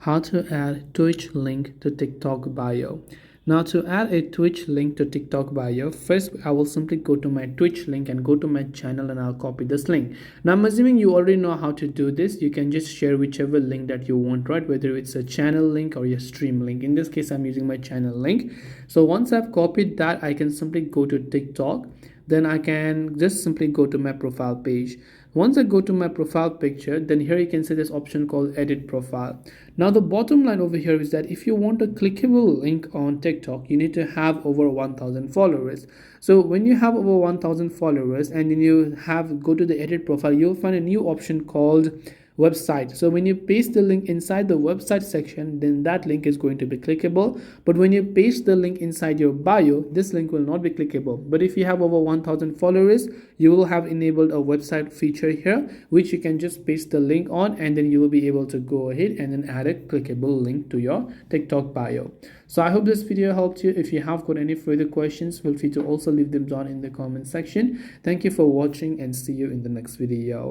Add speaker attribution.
Speaker 1: how to add Twitch link to TikTok bio. Now to add a Twitch link to TikTok bio, first I will simply go to my Twitch link and go to my channel and I'll copy this link. Now I'm assuming you already know how to do this. You can just share whichever link that you want, right? Whether it's a channel link or your stream link. In this case, I'm using my channel link. So once I've copied that, I can simply go to TikTok. Then I can just simply go to my profile page. Once I go to my profile picture, then here you can see this option called edit profile. Now the bottom line over here is that if you want a clickable link on TikTok, you need to have over 1000 followers. So when you have over 1000 followers and then you go to the edit profile, you'll find a new option called website. So when you paste the link inside the website section, then that link is going to be clickable. But when you paste the link inside your bio, this link will not be clickable. But if you have over 1000 followers, you will have enabled a website feature here, which you can just paste the link on, and then you will be able to go ahead and then add a clickable link to your TikTok bio. So I hope this video helped you. If you have got any further questions, feel free to also leave them down in the comment section. Thank you for watching and see you in the next video.